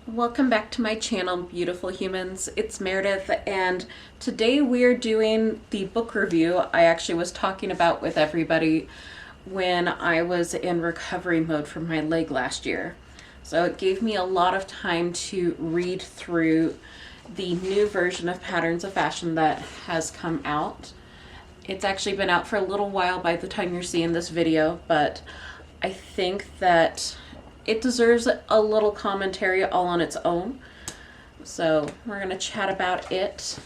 Welcome back to my channel, beautiful humans. It's Meredith, and today we're doing the book review I actually was talking about with everybody when I was in recovery mode from my leg last year. So it gave me a lot of time to read through the new version of Patterns of Fashion that has come out. It's actually been out for a little while by the time you're seeing this video, but I think that it deserves a little commentary all on its own. So we're going to chat about it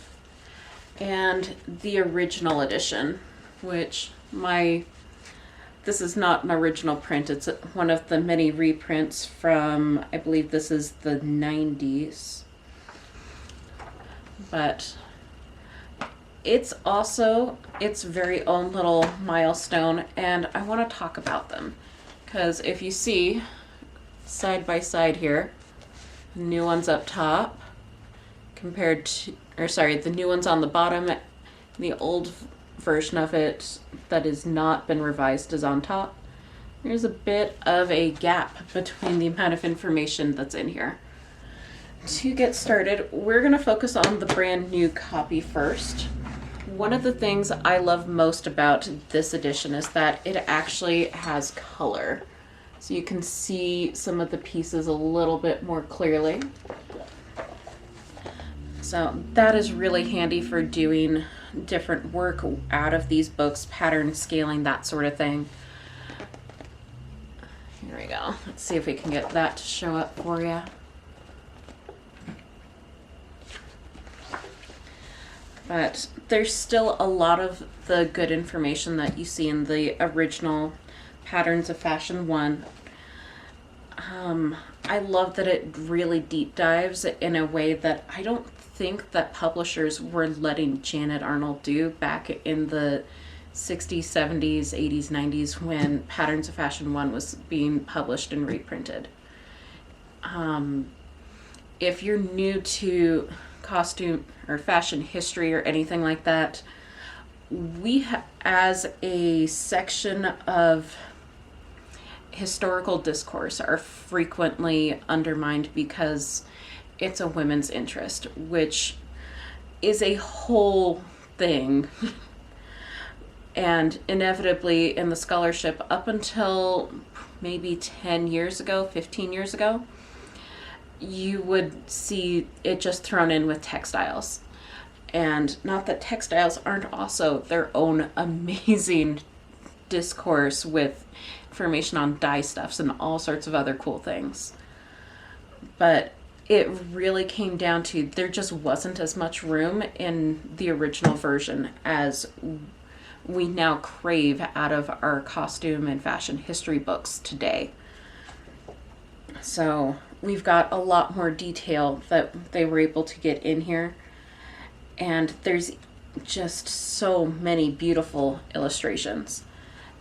and the original edition, which this is not an original print. It's one of the many reprints from, I believe this is the 90s. But it's also its very own little milestone, and I want to talk about them. Because if you see side by side here, new ones up top compared to, the new ones on the bottom, the old version of it that has not been revised is on top. There's a bit of a gap between the amount of information that's in here. To get started, we're going to focus on the brand new copy first. One of the things I love most about this edition is that it actually has color. So you can see some of the pieces a little bit more clearly. So that is really handy for doing different work out of these books, pattern scaling, that sort of thing. Here we go. Let's see if we can get that to show up for you. But there's still a lot of the good information that you see in the original Patterns of Fashion 1. I love that it really deep dives in a way that I don't think that publishers were letting Janet Arnold do back in the 60s, 70s, 80s, 90s when Patterns of Fashion 1 was being published and reprinted. If you're new to costume or fashion history or anything like that, we as a section of historical discourse are frequently undermined because it's a women's interest, which is a whole thing. And inevitably in the scholarship, up until maybe 10 years ago, 15 years ago, you would see it just thrown in with textiles. And not that textiles aren't also their own amazing discourse with information on dye stuffs and all sorts of other cool things. But it really came down to there just wasn't as much room in the original version as we now crave out of our costume and fashion history books today. So we've got a lot more detail that they were able to get in here. And there's just so many beautiful illustrations.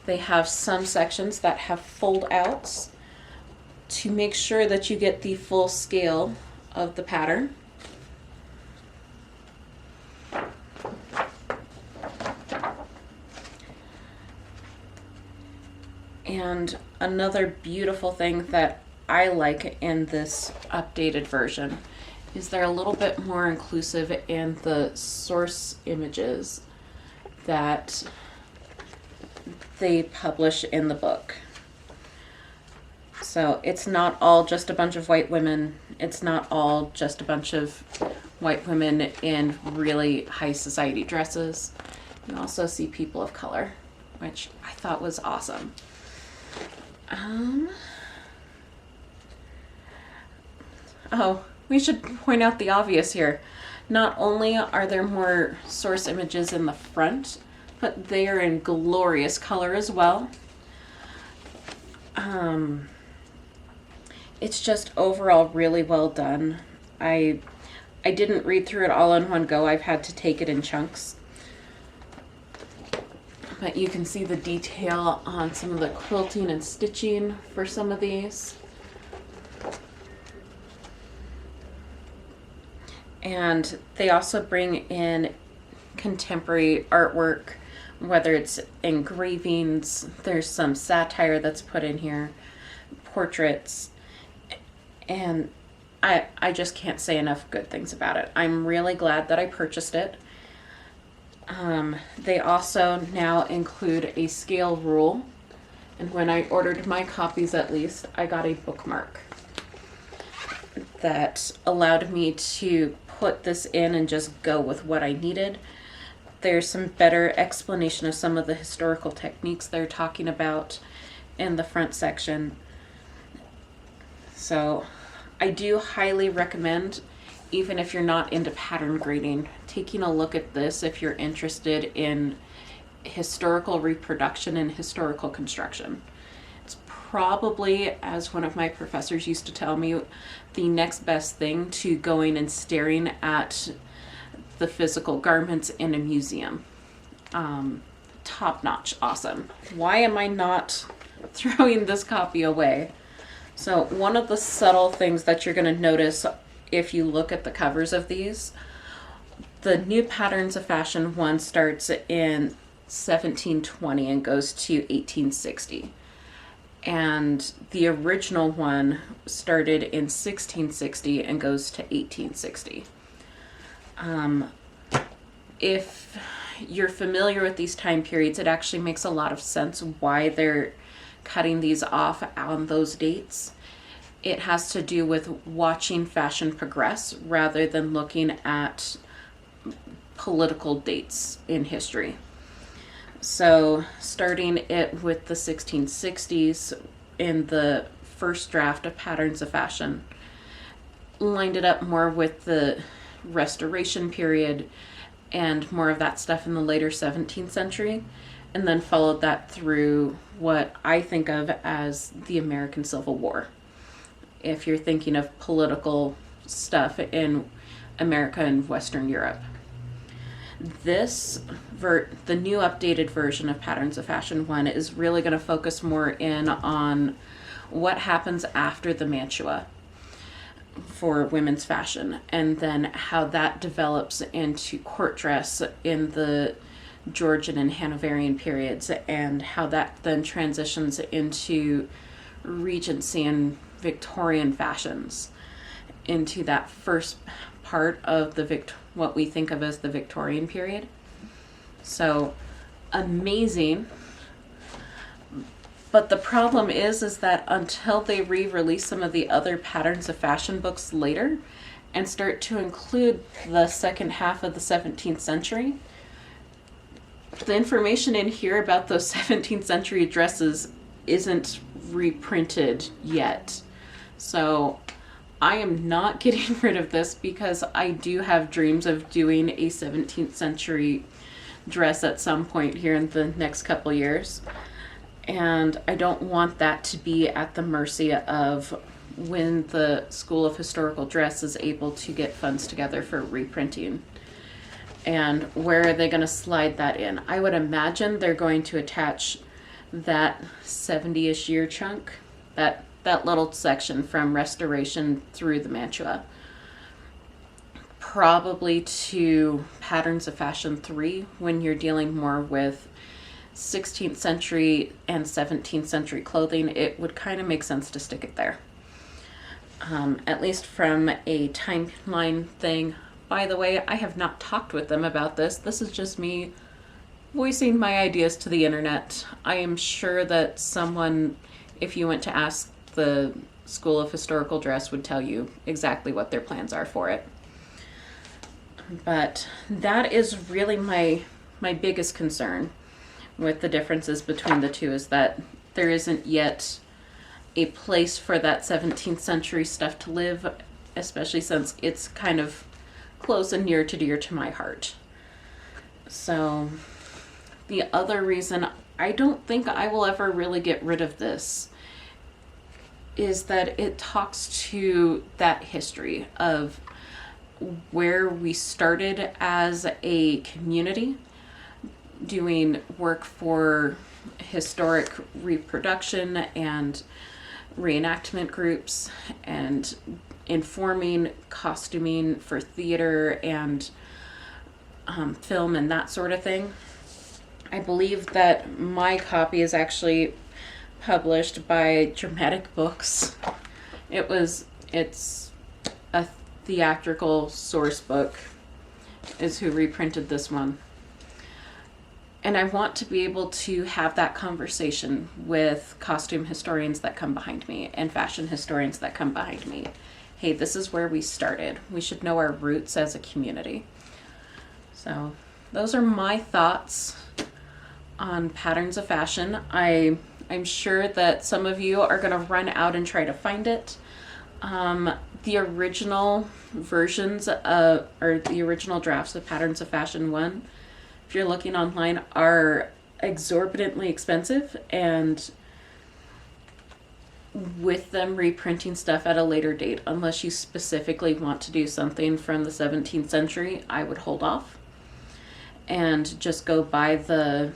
They have some sections that have fold outs to make sure that you get the full scale of the pattern. And another beautiful thing that I like in this updated version is they're a little bit more inclusive in the source images that they publish in the book. So it's not all just a bunch of white women. It's not all just a bunch of white women in really high society dresses. You also see people of color, which I thought was awesome. Oh, we should point out the obvious here. Not only are there more source images in the front, but they are in glorious color as well. It's just overall really well done. I didn't read through it all in one go. I've had to take it in chunks. But you can see the detail on some of the quilting and stitching for some of these. And they also bring in contemporary artwork, whether it's engravings, there's some satire that's put in here, portraits, and I just can't say enough good things about it. I'm really glad that I purchased it. They also now include a scale rule, and when I ordered my copies, at least, I got a bookmark that allowed me to put this in and just go with what I needed. There's some better explanation of some of the historical techniques they're talking about in the front section. So I do highly recommend, even if you're not into pattern grading, taking a look at this if you're interested in historical reproduction and historical construction. It's probably, as one of my professors used to tell me, the next best thing to going and staring at the physical garments in a museum. Top-notch awesome. Why am I not throwing this copy away? So one of the subtle things that you're going to notice if you look at the covers of these, the New Patterns of Fashion one starts in 1720 and goes to 1860. And the original one started in 1660 and goes to 1860. If you're familiar with these time periods, it actually makes a lot of sense why they're cutting these off on those dates. It has to do with watching fashion progress rather than looking at political dates in history. So starting it with the 1660s in the first draft of Patterns of Fashion, lined it up more with the Restoration period and more of that stuff in the later 17th century, and then followed that through what I think of as the American Civil War. If you're thinking of political stuff in America and Western Europe. The new updated version of Patterns of Fashion 1 is really going to focus more in on what happens after the Mantua for women's fashion, and then how that develops into court dress in the Georgian and Hanoverian periods, and how that then transitions into Regency and Victorian fashions into that first part of the what we think of as the Victorian period. So amazing. But the problem is that until they re-release some of the other Patterns of Fashion books later and start to include the second half of the 17th century, the information in here about those 17th century dresses isn't reprinted yet. So I am not getting rid of this because I do have dreams of doing a 17th century dress at some point here in the next couple years. And I don't want that to be at the mercy of when the School of Historical Dress is able to get funds together for reprinting. And where are they going to slide that in? I would imagine they're going to attach that 70-ish year chunk, that little section from Restoration through the Mantua, probably to Patterns of Fashion 3 when you're dealing more with 16th century and 17th century clothing. It would kind of make sense to stick it there. At least from a timeline thing. By the way, I have not talked with them about this. This is just me voicing my ideas to the internet. I am sure that someone, if you went to ask the School of Historical Dress, would tell you exactly what their plans are for it. But that is really my biggest concern with the differences between the two, is that there isn't yet a place for that 17th century stuff to live, especially since it's kind of close and near to dear to my heart. So the other reason I don't think I will ever really get rid of this is that it talks to that history of where we started as a community doing work for historic reproduction and reenactment groups and informing costuming for theater and film and that sort of thing. I believe that my copy is actually published by Dramatic Books. It's a theatrical source book is who reprinted this one. And I want to be able to have that conversation with costume historians that come behind me and fashion historians that come behind me. Hey, this is where we started. We should know our roots as a community. So those are my thoughts on patterns of fashion. I'm sure that some of you are going to run out and try to find it. The original versions or the original drafts of Patterns of Fashion 1, if you're looking online, are exorbitantly expensive, and with them reprinting stuff at a later date, unless you specifically want to do something from the 17th century, I would hold off and just go buy the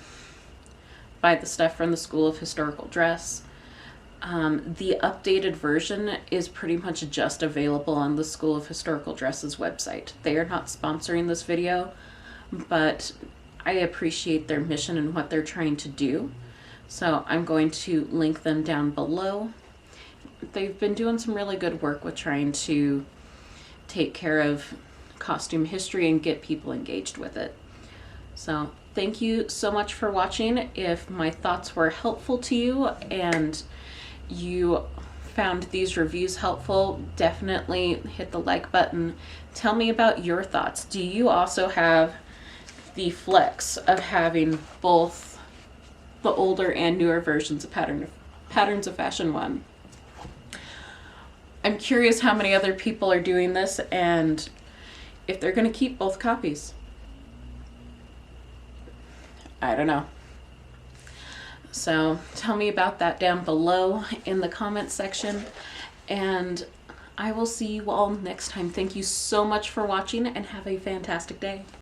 stuff from the School of Historical Dress. The updated version is pretty much just available on the School of Historical Dress's website. They are not sponsoring this video, but I appreciate their mission and what they're trying to do. So I'm going to link them down below. They've been doing some really good work with trying to take care of costume history and get people engaged with it. So thank you so much for watching. If my thoughts were helpful to you and you found these reviews helpful, definitely hit the like button. Tell me about your thoughts. Do you also have the flex of having both the older and newer versions of Patterns of Fashion 1? I'm curious how many other people are doing this and if they're going to keep both copies. I don't know. So tell me about that down below in the comments section, and I will see you all next time. Thank you so much for watching and have a fantastic day.